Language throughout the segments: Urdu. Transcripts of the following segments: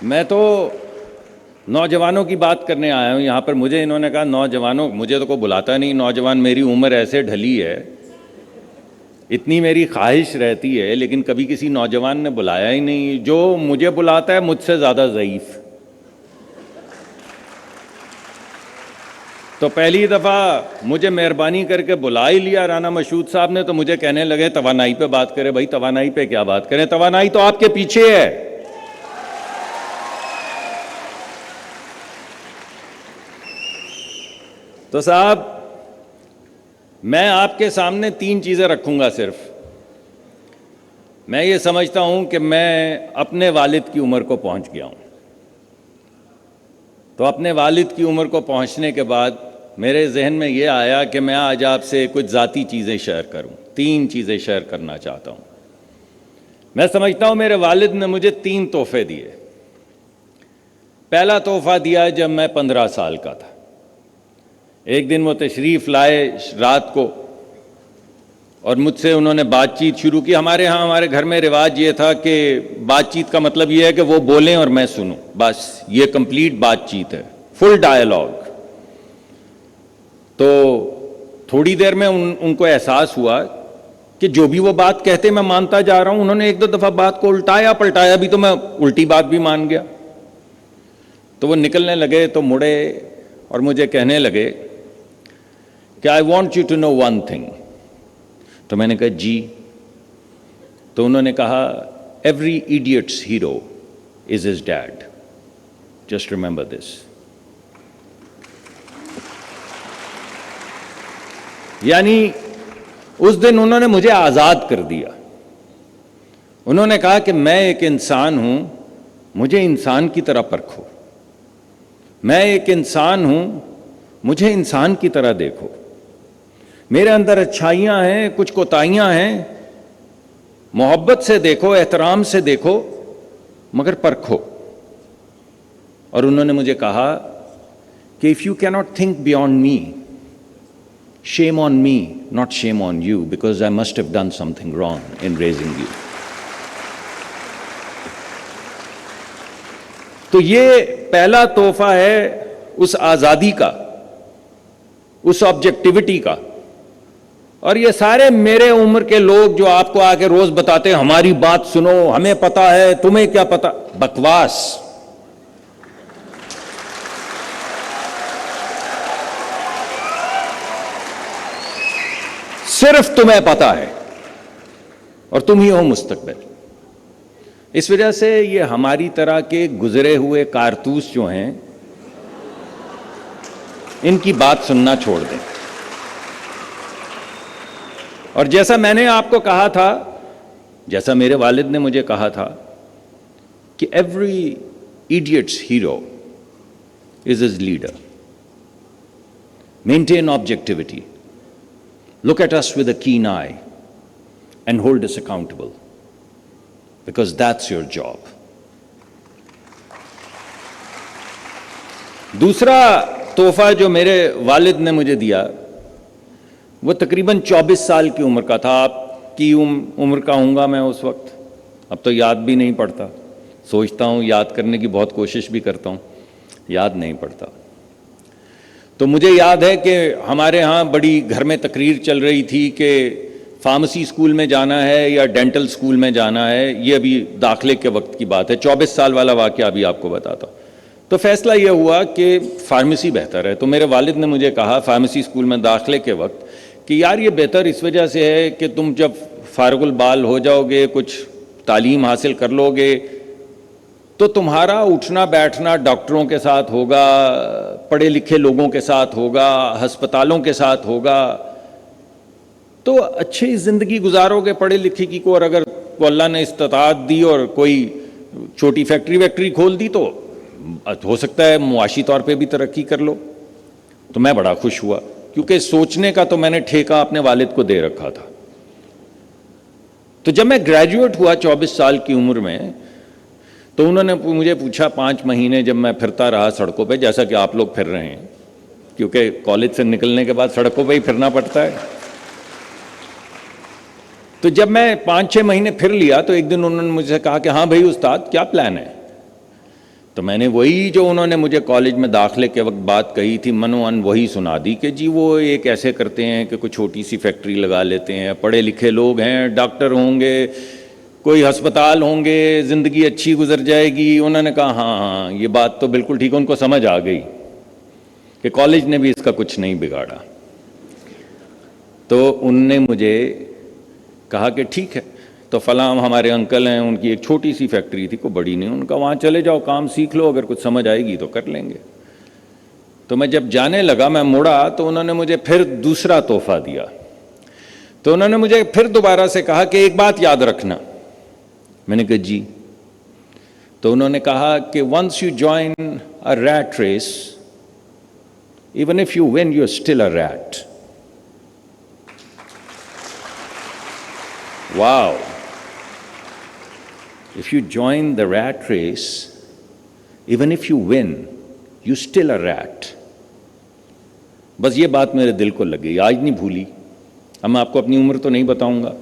میں تو نوجوانوں کی بات کرنے آیا ہوں یہاں پر. مجھے انہوں نے کہا نوجوانوں, مجھے تو کوئی بلاتا نہیں نوجوان, میری عمر ایسے ڈھلی ہے, اتنی میری خواہش رہتی ہے, لیکن کبھی کسی نوجوان نے بلایا ہی نہیں. جو مجھے بلاتا ہے مجھ سے زیادہ ضعیف. تو پہلی دفعہ مجھے مہربانی کر کے بلا ہی لیا رانا مشہود صاحب نے, تو مجھے کہنے لگے توانائی پہ بات کرے. بھائی توانائی پہ کیا بات کریں, توانائی تو آپ کے پیچھے ہے. تو صاحب میں آپ کے سامنے 3 چیزیں رکھوں گا صرف. میں یہ سمجھتا ہوں کہ میں اپنے والد کی عمر کو پہنچ گیا ہوں. تو اپنے والد کی عمر کو پہنچنے کے بعد میرے ذہن میں یہ آیا کہ میں آج آپ سے کچھ ذاتی چیزیں شیئر کروں. 3 چیزیں شیئر کرنا چاہتا ہوں. میں سمجھتا ہوں میرے والد نے مجھے 3 تحفے دیے. پہلا تحفہ دیا جب میں 15 سال کا تھا. ایک دن وہ تشریف لائے رات کو اور مجھ سے انہوں نے بات چیت شروع کی. ہمارے گھر میں رواج یہ تھا کہ بات چیت کا مطلب یہ ہے کہ وہ بولیں اور میں سنوں, بس یہ کمپلیٹ بات چیت ہے, فل ڈائیلاگ. تو تھوڑی دیر میں ان کو احساس ہوا کہ جو بھی وہ بات کہتے میں مانتا جا رہا ہوں. انہوں نے 1-2 دفعہ بات کو الٹایا پلٹایا بھی, تو میں الٹی بات بھی مان گیا. تو وہ نکلنے لگے تو مڑے اور مجھے کہنے لگے کہ I want you to know one thing. تو میں نے کہا جی. تو انہوں نے کہا every idiot's hero is his dad, just remember this. یعنی اس دن انہوں نے مجھے آزاد کر دیا. انہوں نے کہا کہ میں ایک انسان ہوں, مجھے انسان کی طرح پرکھو. میں ایک انسان ہوں, مجھے انسان کی طرح دیکھو. میرے اندر اچھائیاں ہیں, کچھ کوتاہیاں ہیں, محبت سے دیکھو, احترام سے دیکھو, مگر پرکھو. اور انہوں نے مجھے کہا کہ if you cannot think beyond me, shame on me, not shame on you, because I must have done something wrong in raising you. تو یہ پہلا تحفہ ہے اس آزادی کا, اس آبجیکٹیوٹی کا. اور یہ سارے میرے عمر کے لوگ جو آپ کو آ کے روز بتاتے ہیں ہماری بات سنو, ہمیں پتا ہے, تمہیں کیا پتا, بکواس. صرف تمہیں پتا ہے اور تم ہی ہو مستقبل. اس وجہ سے یہ ہماری طرح کے گزرے ہوئے کارتوس جو ہیں ان کی بات سننا چھوڑ دیں. اور جیسا میں نے آپ کو کہا تھا, جیسا میرے والد نے مجھے کہا تھا کہ every idiot's hero is his leader. Maintain objectivity. Look at us with a keen eye and hold us accountable, because that's your job. دوسرا تحفہ جو میرے والد نے مجھے دیا وہ تقریباً 24 سال کی عمر کا تھا. آپ کی عمر کا ہوں گا میں اس وقت, اب تو یاد بھی نہیں پڑتا. سوچتا ہوں یاد کرنے کی بہت کوشش بھی کرتا ہوں, یاد نہیں پڑتا. تو مجھے یاد ہے کہ ہمارے ہاں بڑی گھر میں تقریر چل رہی تھی کہ فارمیسی اسکول میں جانا ہے یا ڈینٹل اسکول میں جانا ہے. یہ ابھی داخلے کے وقت کی بات ہے, 24 سال والا واقعہ ابھی آپ کو بتاتا ہوں. تو فیصلہ یہ ہوا کہ فارمیسی بہتر ہے. تو میرے والد نے مجھے کہا فارمیسی اسکول میں داخلے کے وقت کہ یار یہ بہتر اس وجہ سے ہے کہ تم جب فارغ البال ہو جاؤ گے, کچھ تعلیم حاصل کر لو گے, تو تمہارا اٹھنا بیٹھنا ڈاکٹروں کے ساتھ ہوگا, پڑھے لکھے لوگوں کے ساتھ ہوگا, ہسپتالوں کے ساتھ ہوگا. تو اچھی زندگی گزارو گے پڑھے لکھے کی کو. اور اگر اللہ نے استطاعت دی اور کوئی چھوٹی فیکٹری ویکٹری کھول دی تو ہو سکتا ہے معاشی طور پہ بھی ترقی کر لو. تو میں بڑا خوش ہوا کیونکہ سوچنے کا تو میں نے ٹھیکہ اپنے والد کو دے رکھا تھا. تو جب میں گریجویٹ ہوا 24 سال کی عمر میں, تو انہوں نے مجھے پوچھا 5 مہینے جب میں پھرتا رہا سڑکوں پہ, جیسا کہ آپ لوگ پھر رہے ہیں, کیونکہ کالج سے نکلنے کے بعد سڑکوں پہ ہی پھرنا پڑتا ہے. تو جب میں 5-6 مہینے پھر لیا تو ایک دن انہوں نے مجھ سے کہا کہ ہاں بھائی استاد کیا پلان ہے. تو میں نے وہی جو انہوں نے مجھے کالج میں داخلے کے وقت بات کہی تھی منو ان وہی سنا دی کہ جی وہ ایک ایسے کرتے ہیں کہ کوئی چھوٹی سی فیکٹری لگا لیتے ہیں، پڑھے لکھے لوگ ہیں، ڈاکٹر ہوں گے، کوئی ہسپتال ہوں گے، زندگی اچھی گزر جائے گی۔ انہوں نے کہا ہاں ہاں یہ بات تو بالکل ٹھیک ہے، ان کو سمجھ آ گئی کہ کالج نے بھی اس کا کچھ نہیں بگاڑا۔ تو ان نے مجھے کہا کہ ٹھیک ہے، تو فلاں ہمارے انکل ہیں، ان کی ایک چھوٹی سی فیکٹری تھی، کوئی بڑی نہیں، ان کا وہاں چلے جاؤ، کام سیکھ لو، اگر کچھ سمجھ آئے گی تو کر لیں گے۔ تو میں جب جانے لگا، میں مڑا تو انہوں نے مجھے پھر دوسرا تحفہ دیا۔ تو انہوں نے مجھے پھر دوبارہ سے کہا کہ ایک بات یاد رکھنا۔ میں نے کہا جی۔ تو انہوں نے کہا کہ once you join a rat race, even if you win you are still a rat. Wow! If you join the rat race, even if you win, you still a rat. بس یہ بات میرے دل کو لگ گئی، آج نہیں بھولی۔ اب میں آپ کو اپنی عمر تو نہیں بتاؤں گا،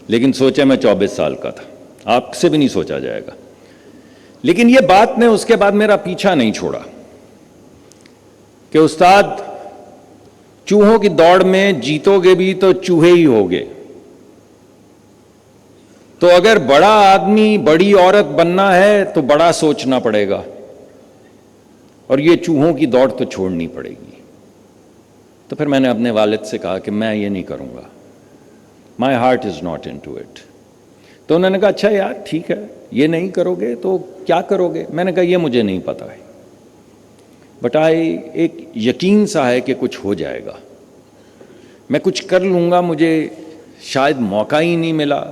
لیکن سوچا میں 24 سال کا تھا، آپ سے بھی نہیں سوچا جائے گا۔ لیکن یہ بات نے اس کے بعد میرا پیچھا نہیں چھوڑا کہ استاد، چوہوں کی دوڑ میں جیتو گے بھی تو چوہے ہی ہوگے، تو اگر بڑا آدمی بڑی عورت بننا ہے تو بڑا سوچنا پڑے گا، اور یہ چوہوں کی دوڑ تو چھوڑنی پڑے گی۔ تو پھر میں نے اپنے والد سے کہا کہ میں یہ نہیں کروں گا، my heart is not into it. تو انہوں نے کہا اچھا یار ٹھیک ہے، یہ نہیں کرو گے تو کیا کرو گے؟ میں نے کہا یہ مجھے نہیں پتا ہے، بٹ ایک یقین سا ہے کہ کچھ ہو جائے گا، میں کچھ کر لوں گا۔ مجھے شاید موقع ہی نہیں ملا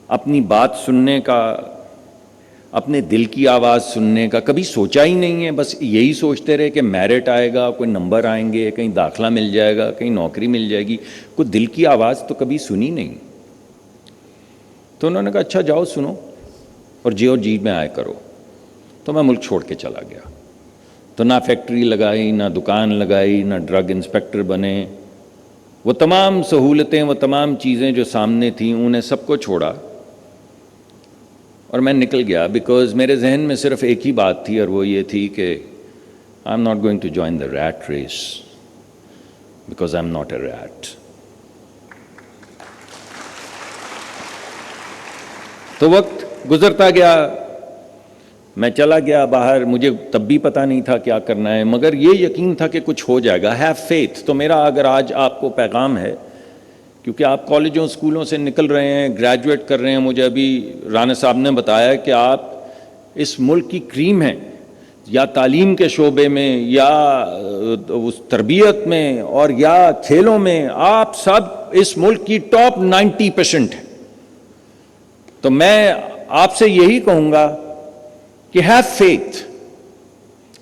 اپنی بات سننے کا، اپنے دل کی آواز سننے کا، کبھی سوچا ہی نہیں ہے، بس یہی سوچتے رہے کہ میرٹ آئے گا، کوئی نمبر آئیں گے، کہیں داخلہ مل جائے گا، کہیں نوکری مل جائے گی، کوئی دل کی آواز تو کبھی سنی نہیں۔ تو انہوں نے کہا اچھا جاؤ سنو اور جی میں آئے کرو۔ تو میں ملک چھوڑ کے چلا گیا، تو نہ فیکٹری لگائی، نہ دکان لگائی، نہ ڈرگ انسپیکٹر بنے۔ وہ تمام سہولتیں، وہ تمام چیزیں جو سامنے تھیں، انہیں سب کو چھوڑا اور میں نکل گیا، بیکاز میرے ذہن میں صرف ایک ہی بات تھی، اور وہ یہ تھی کہ I am not going to join the rat race because I am not a rat. تو وقت گزرتا گیا، میں چلا گیا باہر، مجھے تب بھی پتہ نہیں تھا کیا کرنا ہے، مگر یہ یقین تھا کہ کچھ ہو جائے گا، ہیو فیتھ۔ تو میرا اگر آج آپ کو پیغام ہے، کیونکہ آپ کالجوں اسکولوں سے نکل رہے ہیں، گریجویٹ کر رہے ہیں، مجھے ابھی رانا صاحب نے بتایا کہ آپ اس ملک کی کریم ہیں، یا تعلیم کے شعبے میں، یا اس تربیت میں، اور یا کھیلوں میں، آپ سب اس ملک کی ٹاپ 90% ہیں۔ تو میں آپ سے یہی کہوں گا کہ have faith,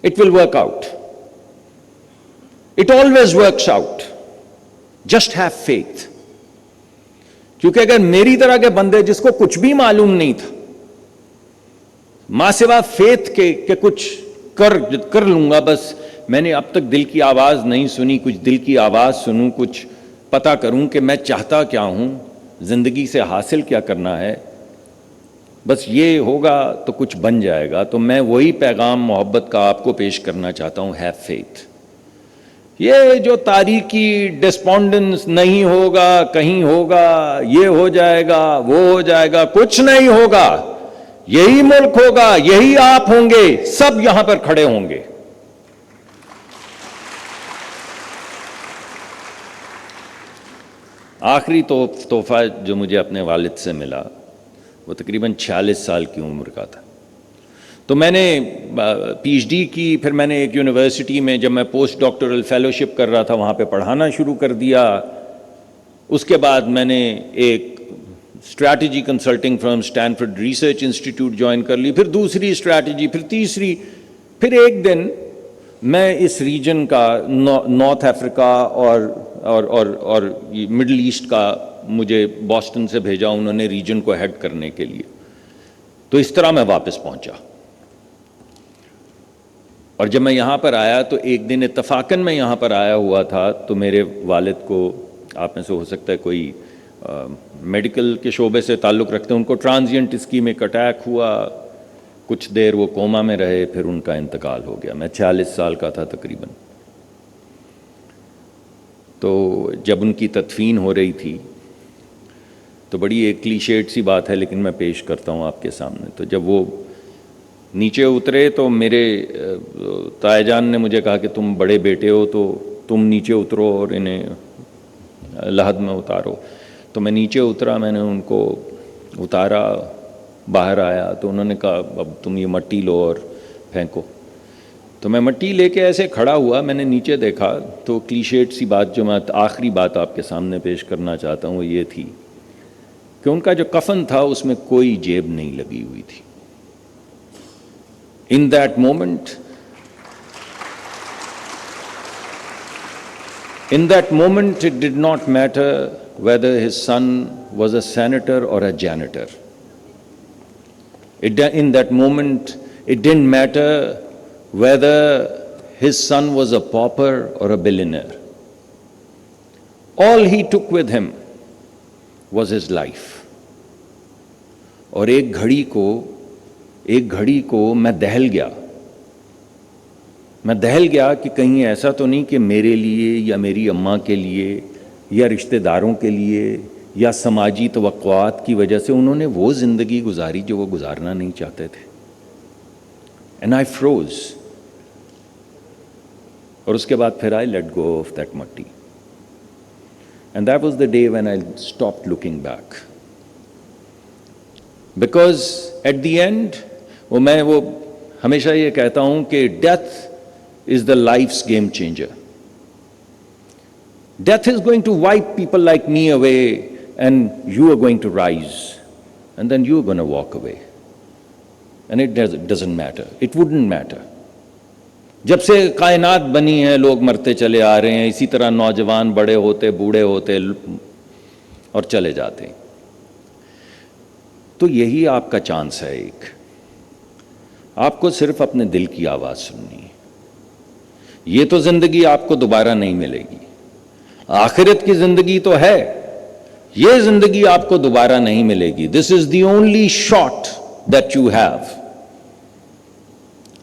it will work out, it always works out, just have faith. کیونکہ اگر میری طرح کے بندے جس کو کچھ بھی معلوم نہیں تھا، ماں سوا فیتھ کے کہ کچھ کر لوں گا، بس میں نے اب تک دل کی آواز نہیں سنی، کچھ دل کی آواز سنوں، کچھ پتہ کروں کہ میں چاہتا کیا ہوں، زندگی سے حاصل کیا کرنا ہے، بس یہ ہوگا تو کچھ بن جائے گا۔ تو میں وہی پیغام محبت کا آپ کو پیش کرنا چاہتا ہوں، ہیو فیتھ۔ یہ جو تاریکی ڈسپونڈنس نہیں ہوگا، کہیں ہوگا، یہ ہو جائے گا، وہ ہو جائے گا، کچھ نہیں ہوگا، یہی ملک ہوگا، یہی آپ ہوں گے، سب یہاں پر کھڑے ہوں گے۔ آخری تحفہ جو مجھے اپنے والد سے ملا وہ تقریباً 46 سال کی عمر کا تھا۔ تو میں نے پی ایچ ڈی کی، پھر میں نے ایک یونیورسٹی میں جب میں پوسٹ ڈاکٹورل فیلوشپ کر رہا تھا وہاں پہ پڑھانا شروع کر دیا۔ اس کے بعد میں نے ایک strategy consulting firm Stanford research institute join کر لی، پھر دوسری اسٹریٹجی، پھر تیسری، پھر ایک دن میں اس ریجن کا، نارتھ افریقہ اور مڈل ایسٹ کا، مجھے بoston سے بھیجا انہوں نے ریجن کو ہیڈ کرنے کے لیے۔ تو اس طرح میں واپس پہنچا، اور جب میں یہاں پر آیا تو ایک دن اتفاقاً میں یہاں پر آیا ہوا تھا، تو میرے والد کو، آپ میں سے ہو سکتا ہے کوئی میڈیکل کے شعبے سے تعلق رکھتے ہیں، ان کو ٹرانزینٹ اسکیمک اٹیک ہوا، کچھ دیر وہ کوما میں رہے، پھر ان کا انتقال ہو گیا. میں 46 سال کا تھا تقریباً. تو جب ان کی تدفین ہو رہی تھی تو بڑی ایک کلیشیٹ سی بات ہے لیکن میں پیش کرتا ہوں آپ کے سامنے. تو جب وہ نیچے اترے تو میرے تایا جان نے مجھے کہا کہ تم بڑے بیٹے ہو تو تم نیچے اترو اور انہیں لحد میں اتارو. تو میں نیچے اترا، میں نے ان کو اتارا، باہر آیا تو انہوں نے کہا اب تم یہ مٹی لو اور پھینکو. تو میں مٹی لے کے ایسے کھڑا ہوا، میں نے نیچے دیکھا تو کلیشیٹ سی بات جو میں آخری بات آپ کے سامنے پیش کرنا چاہتا ہوں وہ یہ تھی کہ ان کا جو کفن تھا اس میں کوئی جیب نہیں لگی ہوئی تھی. In that moment, it did not matter whether his son was a senator or a janitor. In that moment, it didn't matter whether his son was a pauper or a billionaire. All he took with him was his life. اور ایک گھڑی کو میں دہل گیا کہ کہیں ایسا تو نہیں کہ میرے لیے یا میری اماں کے لیے یا رشتہ داروں کے لیے یا سماجی توقعات کی وجہ سے انہوں نے وہ زندگی گزاری جو وہ گزارنا نہیں چاہتے تھے. And I froze. اور اس کے بعد پھر I let go of that مٹی. And that was the day when I stopped looking back. Because at the end میں ہمیشہ یہ کہتا ہوں کہ death is the life's game changer. Death is going to wipe people like me away and you are going to rise and then you are gonna walk away and it doesn't metre. It wouldn't matter. جب سے کائنات بنی ہے لوگ مرتے چلے آ رہے ہیں، اسی طرح نوجوان بڑے ہوتے بوڑھے ہوتے اور چلے جاتے ہیں. تو یہی آپ کا چانس ہے. ایک آپ کو صرف اپنے دل کی آواز سننی ہے. یہ تو زندگی آپ کو دوبارہ نہیں ملے گی. آخرت کی زندگی تو ہے، یہ زندگی آپ کو دوبارہ نہیں ملے گی. This is the only shot that you have.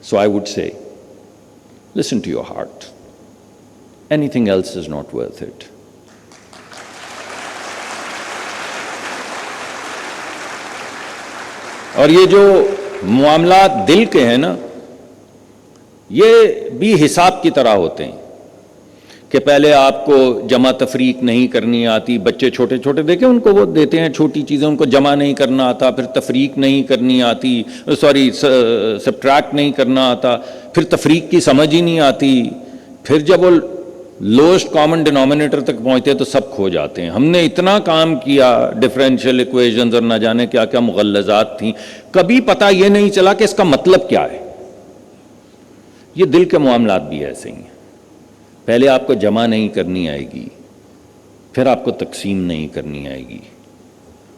So I would say listen to your heart. Anything else is not worth it. اور یہ جو معاملات دل کے ہیں نا، یہ بھی حساب کی طرح ہوتے ہیں کہ پہلے آپ کو جمع تفریق نہیں کرنی آتی. بچے چھوٹے چھوٹے دیکھیں ان کو وہ دیتے ہیں چھوٹی چیزیں، ان کو جمع نہیں کرنا آتا، پھر تفریق نہیں کرنی آتی، سبٹریکٹ نہیں کرنا آتا، پھر تفریق کی سمجھ ہی نہیں آتی. پھر جب وہ لوسٹ کامن ڈینومینیٹر تک پہنچتے تو سب کھو جاتے ہیں. ہم نے اتنا کام کیا، ڈفرینشیل ایکویشنز اور نہ جانے کیا کیا مغلظات تھیں، کبھی پتہ یہ نہیں چلا کہ اس کا مطلب کیا ہے. یہ دل کے معاملات بھی ایسے ہی ہیں. پہلے آپ کو جمع نہیں کرنی آئے گی، پھر آپ کو تقسیم نہیں کرنی آئے گی،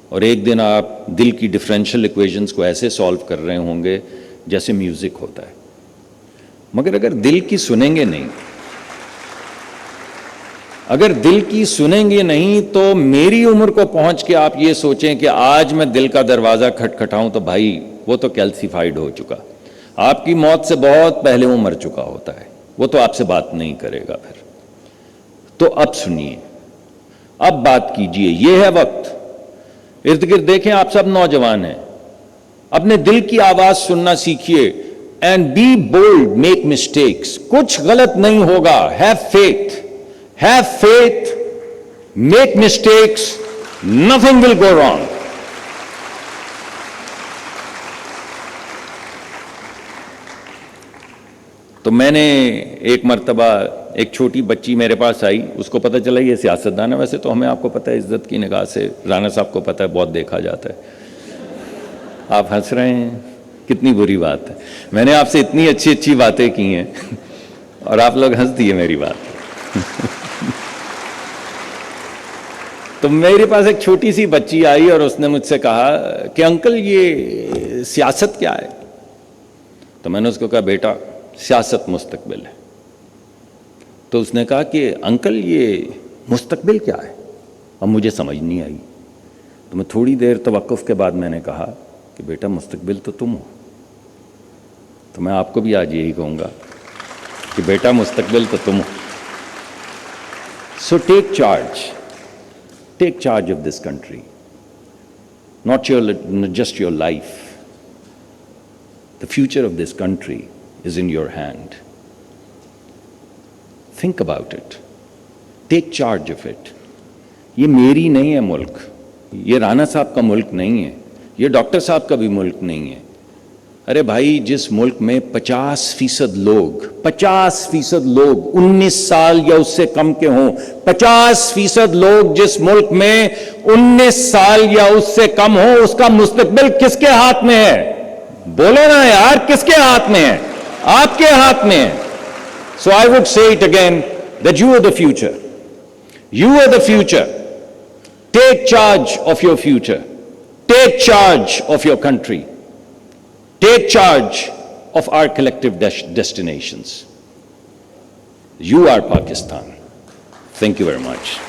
اور ایک دن آپ دل کی ڈفرینشیل ایکویشنز کو ایسے سالو کر رہے ہوں گے جیسے میوزک ہوتا ہے. مگر اگر دل کی سنیں گے نہیں، اگر دل کی سنیں گے نہیں تو میری عمر کو پہنچ کے آپ یہ سوچیں کہ آج میں دل کا دروازہ کھٹکھٹاؤں تو بھائی وہ تو کیلسیفائڈ ہو چکا. آپ کی موت سے بہت پہلے وہ مر چکا ہوتا ہے، وہ تو آپ سے بات نہیں کرے گا پھر. تو اب سنیے، اب بات کیجئے، یہ ہے وقت. ارد گرد دیکھیں، آپ سب نوجوان ہیں، اپنے دل کی آواز سننا سیکھیے. And be bold, make mistakes. کچھ غلط نہیں ہوگا. Have faith, have faith, make mistakes, nothing will go wrong. تو میں نے ایک مرتبہ ایک چھوٹی بچی میرے پاس آئی، اس کو پتہ چلا یہ سیاستدان ہے. ویسے تو ہمیں آپ کو پتہ ہے عزت کی نگاہ سے، رانا صاحب کو پتہ ہے بہت دیکھا جاتا ہے. آپ ہنس رہے ہیں، کتنی بری بات ہے. میں نے آپ سے اتنی اچھی اچھی باتیں کی ہیں اور آپ لوگ ہنس دیے میری بات. تو میرے پاس ایک چھوٹی سی بچی آئی اور اس نے مجھ سے کہا کہ انکل یہ سیاست کیا ہے؟ تو میں نے اس کو کہا بیٹا سیاست مستقبل ہے. تو اس نے کہا کہ انکل یہ مستقبل کیا ہے؟ اب مجھے سمجھ نہیں آئی. تو میں تھوڑی دیر توقف کے بعد میں نے کہا کہ بیٹا مستقبل تو تم ہو. تو میں آپ کو بھی آج یہی کہوں گا کہ بیٹا مستقبل تو تم ہو. So take charge of this country, not just your life. The future of this country is in your hand. Think about it. Take charge of it. یہ میری نہیں ہے ملک, یہ رانا صاحب کا ملک نہیں ہے, یہ ڈاکٹر صاحب کا بھی ملک نہیں ہے. ارے بھائی, جس ملک میں 50% لوگ 19 سال یا اس سے کم کے ہوں, 50% لوگ جس ملک میں 19 سال یا اس سے کم ہوں, اس کا مستقبل کس کے ہاتھ میں ہے؟ بولو نا یار, کس کے ہاتھ میں ہے؟ آپ کے ہاتھ میں ہے. So I would say it again, that you are the future. You are the future. Take charge of your future. Take charge of your country. Take charge of our collective destinations. You are Pakistan. Thank you very much.